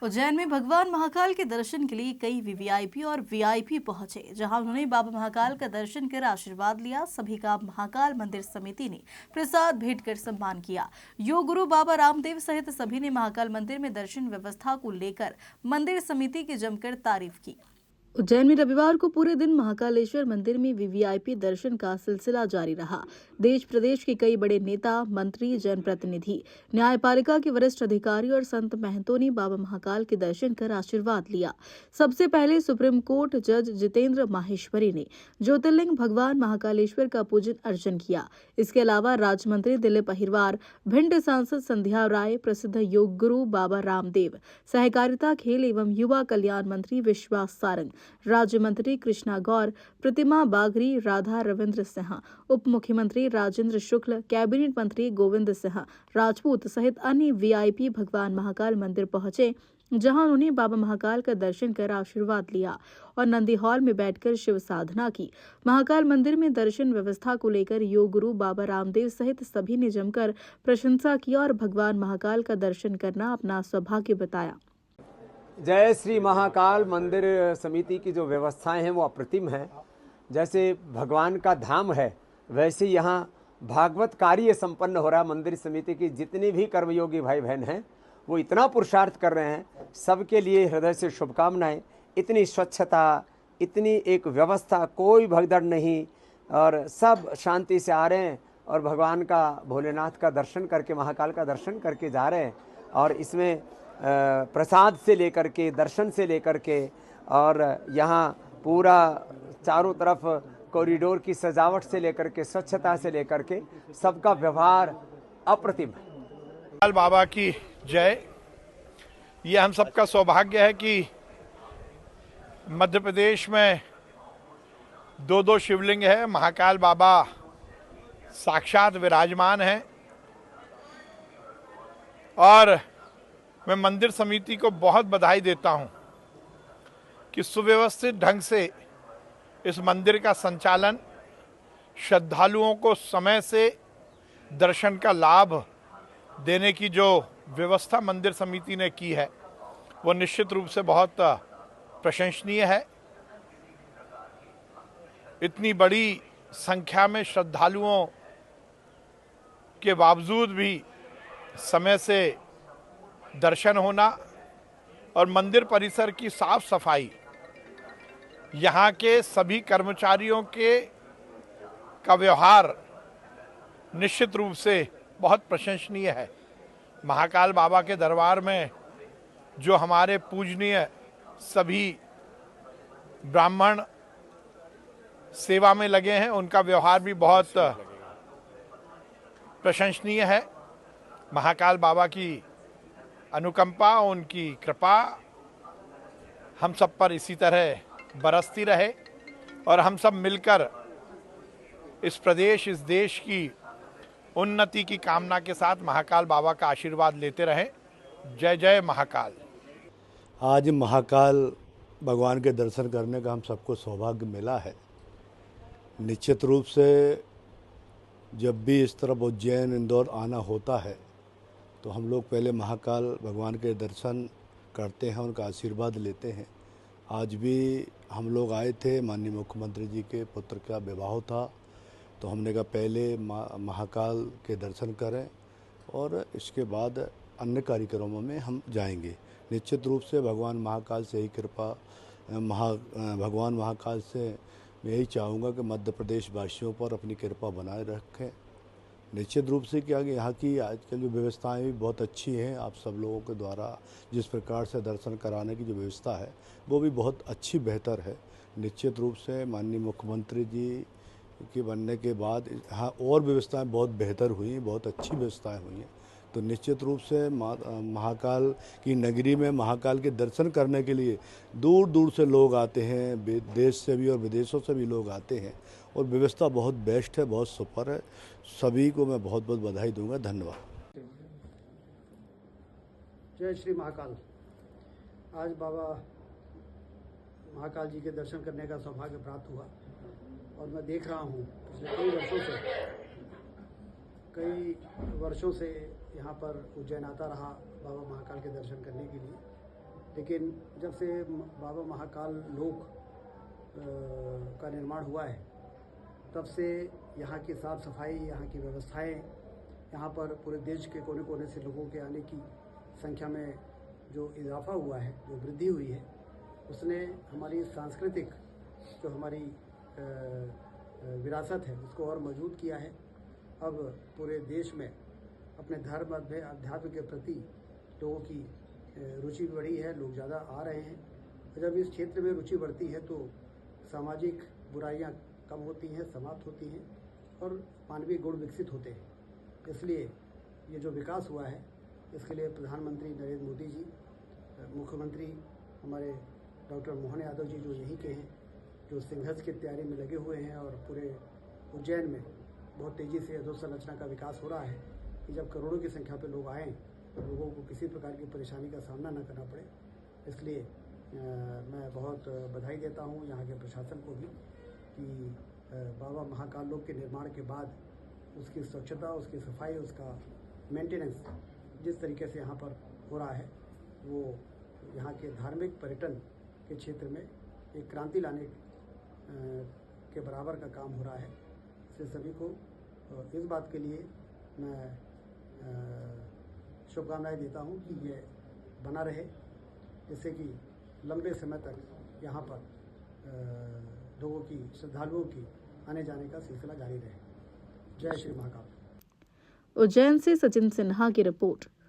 उज्जैन में भगवान महाकाल के दर्शन के लिए कई वीवीआईपी और वीआईपी पहुंचे, जहां उन्होंने बाबा महाकाल का दर्शन कर आशीर्वाद लिया। सभी का महाकाल मंदिर समिति ने प्रसाद भेंट कर सम्मान किया। योग गुरु बाबा रामदेव सहित सभी ने महाकाल मंदिर में दर्शन व्यवस्था को लेकर मंदिर समिति की जमकर तारीफ की। उज्जैन में रविवार को पूरे दिन महाकालेश्वर मंदिर में वीवीआईपी दर्शन का सिलसिला जारी रहा। देश प्रदेश के कई बड़े नेता, मंत्री, जनप्रतिनिधि, न्यायपालिका के वरिष्ठ अधिकारी और संत महंतों ने बाबा महाकाल के दर्शन कर आशीर्वाद लिया। सबसे पहले सुप्रीम कोर्ट जज जितेंद्र माहेश्वरी ने ज्योतिर्लिंग भगवान महाकालेश्वर का पूजन अर्चन किया। इसके अलावा राज्य मंत्री दिलीप अहिरवार, भिंड सांसद संध्या राय, प्रसिद्ध योग गुरु बाबा रामदेव, सहकारिता, खेल एवं युवा कल्याण मंत्री विश्वास सारंग, राज्य मंत्री कृष्णा गौर, प्रतिमा बागरी, राधा रविंद्र सिंह, उप मुख्यमंत्री राजेंद्र शुक्ल, कैबिनेट मंत्री गोविंद सिंह राजपूत सहित अन्य वीआईपी भगवान महाकाल मंदिर पहुंचे, जहां उन्होंने बाबा महाकाल का दर्शन कर आशीर्वाद लिया और नंदी हॉल में बैठकर शिव साधना की। महाकाल मंदिर में दर्शन व्यवस्था को लेकर योग गुरु बाबा रामदेव सहित सभी ने जमकर प्रशंसा की और भगवान महाकाल का दर्शन करना अपना सौभाग्य बताया। जय श्री महाकाल मंदिर समिति की जो व्यवस्थाएं हैं वो अप्रतिम है। जैसे भगवान का धाम है, वैसे यहाँ भागवत कार्य संपन्न हो रहा। मंदिर समिति की जितने भी कर्मयोगी भाई बहन हैं वो इतना पुरुषार्थ कर रहे हैं, सबके लिए हृदय से शुभकामनाएं। इतनी स्वच्छता, इतनी एक व्यवस्था, कोई भगदड़ नहीं और सब शांति से आ रहे हैं और भगवान का, भोलेनाथ का दर्शन करके, महाकाल का दर्शन करके जा रहे हैं। और इसमें प्रसाद से लेकर के, दर्शन से लेकर के, और यहाँ पूरा चारों तरफ कॉरिडोर की सजावट से लेकर के, स्वच्छता से लेकर के, सबका व्यवहार अप्रतिम है। बाबा की जय। ये हम सबका सौभाग्य है कि मध्य प्रदेश में दो शिवलिंग है। महाकाल बाबा साक्षात विराजमान हैं और मैं मंदिर समिति को बहुत बधाई देता हूं कि सुव्यवस्थित ढंग से इस मंदिर का संचालन, श्रद्धालुओं को समय से दर्शन का लाभ देने की जो व्यवस्था मंदिर समिति ने की है वो निश्चित रूप से बहुत प्रशंसनीय है। इतनी बड़ी संख्या में श्रद्धालुओं के बावजूद भी समय से दर्शन होना और मंदिर परिसर की साफ सफाई, यहाँ के सभी कर्मचारियों का व्यवहार निश्चित रूप से बहुत प्रशंसनीय है। महाकाल बाबा के दरबार में जो हमारे पूजनीय सभी ब्राह्मण सेवा में लगे हैं, उनका व्यवहार भी बहुत प्रशंसनीय है। महाकाल बाबा की अनुकंपा, उनकी कृपा हम सब पर इसी तरह बरसती रहे और हम सब मिलकर इस प्रदेश, इस देश की उन्नति की कामना के साथ महाकाल बाबा का आशीर्वाद लेते रहें। जय जय महाकाल। आज महाकाल भगवान के दर्शन करने का हम सबको सौभाग्य मिला है। निश्चित रूप से जब भी इस तरफ उज्जैन, इंदौर आना होता है तो हम लोग पहले महाकाल भगवान के दर्शन करते हैं, उनका आशीर्वाद लेते हैं। आज भी हम लोग आए थे, माननीय मुख्यमंत्री जी के पुत्र का विवाह था, तो हमने कहा पहले महाकाल के दर्शन करें और इसके बाद अन्य कार्यक्रमों में हम जाएंगे। निश्चित रूप से भगवान महाकाल से ही कृपा, भगवान महाकाल से मैं यही चाहूँगा कि मध्य प्रदेश वासियों पर अपनी कृपा बनाए रखें। निश्चित रूप से क्या कि यहाँ की आजकल जो व्यवस्थाएं भी बहुत अच्छी हैं। आप सब लोगों के द्वारा जिस प्रकार से दर्शन कराने की जो व्यवस्था है वो भी बहुत अच्छी, बेहतर है। निश्चित रूप से माननीय मुख्यमंत्री जी के बनने के बाद यहाँ और व्यवस्थाएं बहुत बेहतर हुई, बहुत अच्छी व्यवस्थाएं हुई हैं। तो निश्चित रूप से महाकाल की नगरी में महाकाल के दर्शन करने के लिए दूर दूर से लोग आते हैं, देश से भी और विदेशों से भी लोग आते हैं और व्यवस्था बहुत बेस्ट है, बहुत सुपर है। सभी को मैं बहुत बहुत बधाई दूंगा। धन्यवाद। जय श्री महाकाल। आज बाबा महाकाल जी के दर्शन करने का सौभाग्य प्राप्त हुआ और मैं देख रहा हूँ पिछले कई वर्षों से यहाँ पर उज्जैन आता रहा बाबा महाकाल के दर्शन करने के लिए। लेकिन जब से बाबा महाकाल लोक का निर्माण हुआ है तब से यहाँ की साफ़ सफाई, यहाँ की व्यवस्थाएं, यहाँ पर पूरे देश के कोने कोने से लोगों के आने की संख्या में जो इजाफा हुआ है, जो वृद्धि हुई है, उसने हमारी सांस्कृतिक जो हमारी विरासत है उसको और मजबूत किया है। अब पूरे देश में अपने धर्म अध्यात्म के प्रति लोगों की रुचि बढ़ी है, लोग ज़्यादा आ रहे हैं। जब इस क्षेत्र में रुचि बढ़ती है तो सामाजिक बुराइयां कम होती हैं, समाप्त होती हैं और मानवीय गुण विकसित होते हैं। इसलिए ये जो विकास हुआ है इसके लिए प्रधानमंत्री नरेंद्र मोदी जी, मुख्यमंत्री हमारे डॉक्टर मोहन यादव जी जो यहीं के हैं, जो सिंघस की तैयारी में लगे हुए हैं और पूरे उज्जैन में बहुत तेज़ी से अधोसंरचना का विकास हो रहा है कि जब करोड़ों की संख्या पे लोग आएँ तो लोगों को किसी प्रकार की परेशानी का सामना न करना पड़े। इसलिए मैं बहुत बधाई देता हूँ यहाँ के प्रशासन को भी कि बाबा महाकाल लोक के निर्माण के बाद उसकी स्वच्छता, उसकी सफाई, उसका मेंटेनेंस जिस तरीके से यहाँ पर हो रहा है वो यहाँ के धार्मिक पर्यटन के क्षेत्र में एक क्रांति लाने के बराबर का काम हो रहा है। इसलिए सभी को इस बात के लिए मैं शुभकामनाएं देता हूँ कि ये बना रहे, जिससे कि लंबे समय तक यहाँ पर लोगों की, श्रद्धालुओं की आने जाने का सिलसिला जारी रहे। जय श्री महाकाल। उज्जैन से सचिन सिन्हा की रिपोर्ट।